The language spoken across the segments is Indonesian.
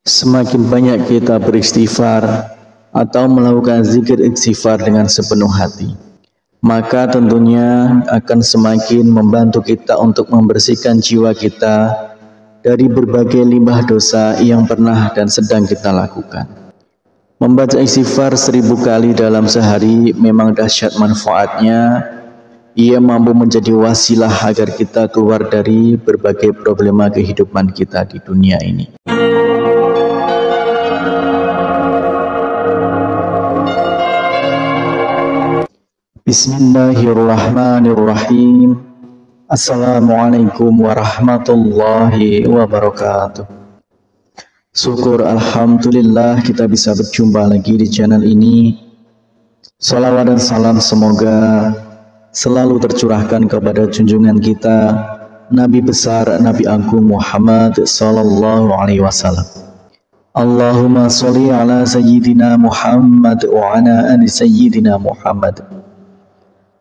Semakin banyak kita beristighfar atau melakukan zikir istighfar dengan sepenuh hati, maka tentunya akan semakin membantu kita untuk membersihkan jiwa kita dari berbagai limbah dosa yang pernah dan sedang kita lakukan. Membaca istighfar 1000 kali dalam sehari memang dahsyat manfaatnya. Ia mampu menjadi wasilah agar kita keluar dari berbagai problema kehidupan kita di dunia ini. Bismillahirrahmanirrahim. Assalamualaikum warahmatullahi wabarakatuh. Syukur alhamdulillah kita bisa berjumpa lagi di channel ini. Salawat dan salam semoga selalu tercurahkan kepada junjungan kita Nabi besar Nabi Agung Muhammad sallallahu alaihi wasallam. Allahumma sholli ala sayyidina Muhammad wa ala ali sayyidina Muhammad.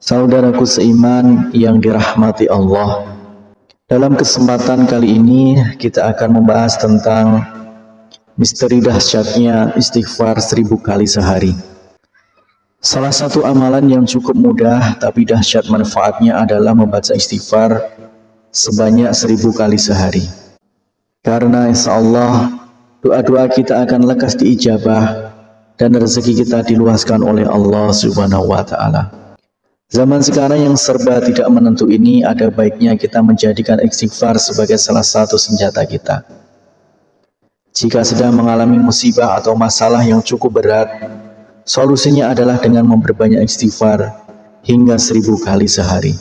Saudaraku seiman yang dirahmati Allah, dalam kesempatan kali ini kita akan membahas tentang misteri dahsyatnya istighfar 1000 kali sehari. Salah satu amalan yang cukup mudah tapi dahsyat manfaatnya adalah membaca istighfar sebanyak 1000 kali sehari. Karena insya Allah doa-doa kita akan lekas diijabah dan rezeki kita diluaskan oleh Allah Subhanahu wa Ta'ala. Zaman sekarang yang serba tidak menentu ini, ada baiknya kita menjadikan istighfar sebagai salah satu senjata kita. Jika sedang mengalami musibah atau masalah yang cukup berat, solusinya adalah dengan memperbanyak istighfar hingga 1000 kali sehari.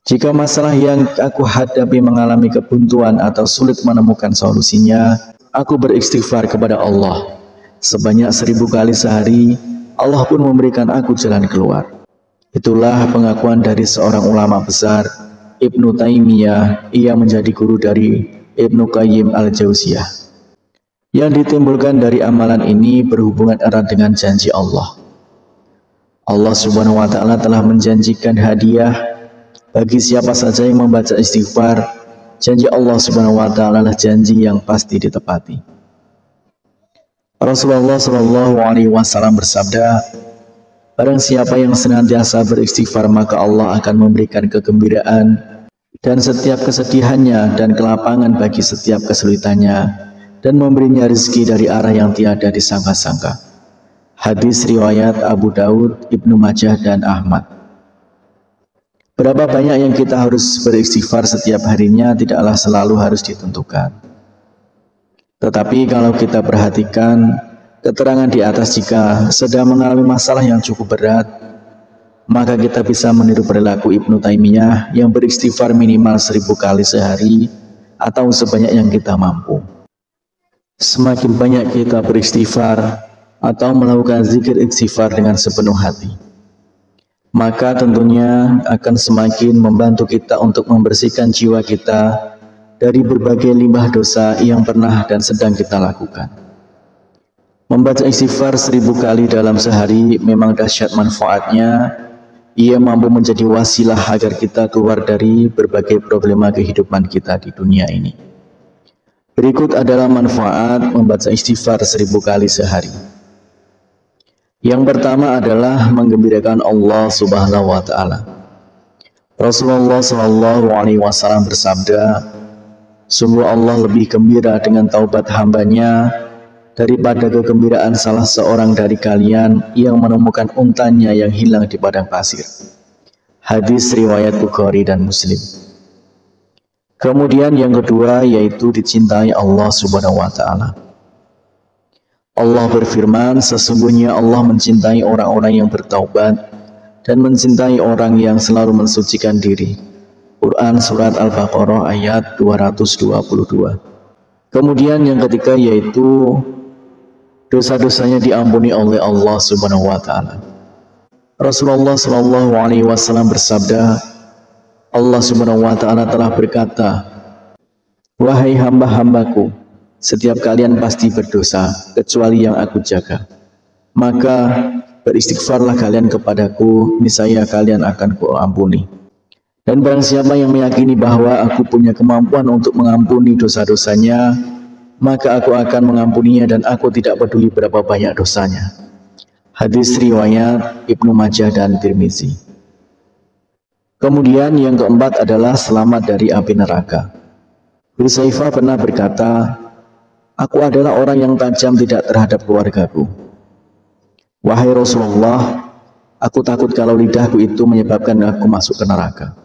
Jika masalah yang aku hadapi mengalami kebuntuan atau sulit menemukan solusinya, aku beristighfar kepada Allah sebanyak 1000 kali sehari. Allah pun memberikan aku jalan keluar. Itulah pengakuan dari seorang ulama besar, Ibnu Taimiyah. Ia menjadi guru dari Ibnu Qayyim al-Jauziyah. Yang ditimbulkan dari amalan ini berhubungan erat dengan janji Allah. Allah Subhanahu wa Ta'ala telah menjanjikan hadiah bagi siapa saja yang membaca istighfar. Janji Allah Subhanahu wa Ta'ala adalah janji yang pasti ditepati. Rasulullah Shallallahu alaihi wasallam bersabda, barang siapa yang senantiasa beristighfar maka Allah akan memberikan kegembiraan dan setiap kesedihannya dan kelapangan bagi setiap kesulitannya, dan memberinya rezeki dari arah yang tiada disangka-sangka. Hadis riwayat Abu Daud, Ibnu Majah dan Ahmad. Berapa banyak yang kita harus beristighfar setiap harinya tidaklah selalu harus ditentukan. Tetapi kalau kita perhatikan keterangan di atas, jika sedang mengalami masalah yang cukup berat, maka kita bisa meniru perilaku Ibnu Taimiyah yang beristighfar minimal 1000 kali sehari atau sebanyak yang kita mampu. Semakin banyak kita beristighfar atau melakukan zikir istighfar dengan sepenuh hati, maka tentunya akan semakin membantu kita untuk membersihkan jiwa kita dari berbagai limbah dosa yang pernah dan sedang kita lakukan. Membaca istighfar 1000 kali dalam sehari memang dahsyat manfaatnya. Ia mampu menjadi wasilah agar kita keluar dari berbagai problema kehidupan kita di dunia ini. Berikut adalah manfaat membaca istighfar 1000 kali sehari. Yang pertama adalah menggembirakan Allah Subhanahu wa Ta'ala. Rasulullah Shallallahu alaihi wasallam bersabda, sungguh Allah lebih gembira dengan taubat hambanya daripada kegembiraan salah seorang dari kalian yang menemukan untanya yang hilang di padang pasir. Hadis riwayat Bukhari dan Muslim. Kemudian yang kedua yaitu dicintai Allah Subhanahu wa Ta'ala. Allah berfirman, sesungguhnya Allah mencintai orang-orang yang bertaubat dan mencintai orang yang selalu mensucikan diri. Quran Surat Al-Baqarah ayat 222. Kemudian yang ketiga yaitu dosa-dosanya diampuni oleh Allah Subhanahu wa Ta'ala. Rasulullah Shallallahu alaihi wasallam bersabda, Allah Subhanahu wa Ta'ala telah berkata, wahai hamba-hambaku, setiap kalian pasti berdosa kecuali yang aku jaga. Maka beristighfarlah kalian kepadaku, niscaya kalian akan kuampuni. Dan barang siapa yang meyakini bahwa aku punya kemampuan untuk mengampuni dosa-dosanya, maka aku akan mengampuninya dan aku tidak peduli berapa banyak dosanya. Hadis riwayat Ibnu Majah dan Tirmizi. Kemudian yang keempat adalah selamat dari api neraka. Hudzaifah pernah berkata, aku adalah orang yang tajam tidak terhadap keluargaku. Wahai Rasulullah, aku takut kalau lidahku itu menyebabkan aku masuk ke neraka.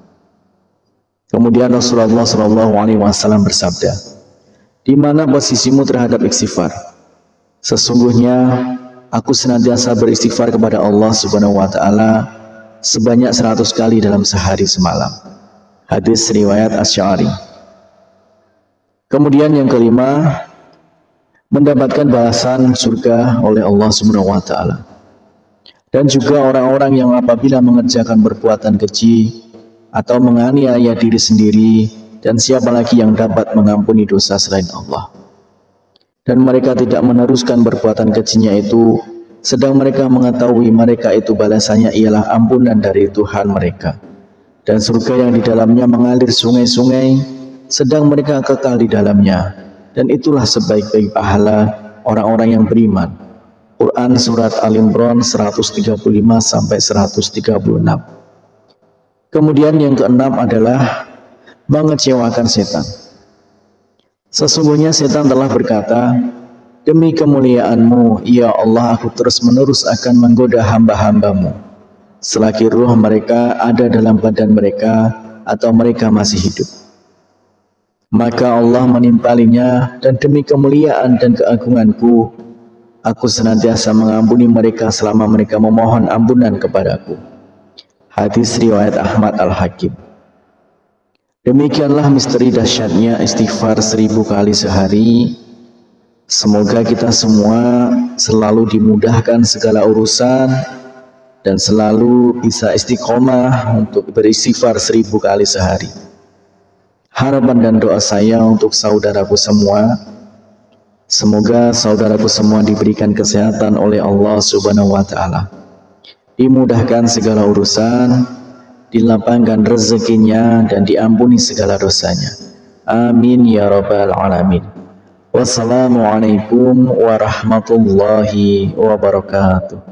Kemudian Rasulullah SAW bersabda, di mana posisimu terhadap istighfar? Sesungguhnya aku senantiasa beristighfar kepada Allah Subhanahu wa taala sebanyak 100 kali dalam sehari semalam. Hadis riwayat Asy'ari. Kemudian yang kelima, mendapatkan balasan surga oleh Allah Subhanahu wa taala. Dan juga orang-orang yang apabila mengerjakan perbuatan keji atau menganiaya diri sendiri, dan siapa lagi yang dapat mengampuni dosa selain Allah. Dan mereka tidak meneruskan perbuatan kejinya itu, sedang mereka mengetahui mereka itu balasannya ialah ampunan dari Tuhan mereka. Dan surga yang di dalamnya mengalir sungai-sungai, sedang mereka kekal di dalamnya. Dan itulah sebaik-baik pahala orang-orang yang beriman. Quran Surat Al-Imran 135-136. Kemudian yang keenam adalah mengecewakan setan. Sesungguhnya setan telah berkata, demi kemuliaan-Mu, ya Allah, aku terus-menerus akan menggoda hamba-hamba-Mu selagi ruh mereka ada dalam badan mereka atau mereka masih hidup. Maka Allah menimpalinya, dan demi kemuliaan dan keagungan-Ku, aku senantiasa mengampuni mereka selama mereka memohon ampunan kepadaku. Hadis riwayat Ahmad Al-Hakim. Demikianlah misteri dahsyatnya istighfar 1000 kali sehari. Semoga kita semua selalu dimudahkan segala urusan dan selalu bisa istiqomah untuk beristighfar 1000 kali sehari. Harapan dan doa saya untuk saudaraku semua, semoga saudaraku semua diberikan kesehatan oleh Allah Subhanahu wa taala. Dimudahkan segala urusan, dilapangkan rezekinya, dan diampuni segala dosanya. Amin ya rabbal alamin. Wassalamualaikum warahmatullahi wabarakatuh.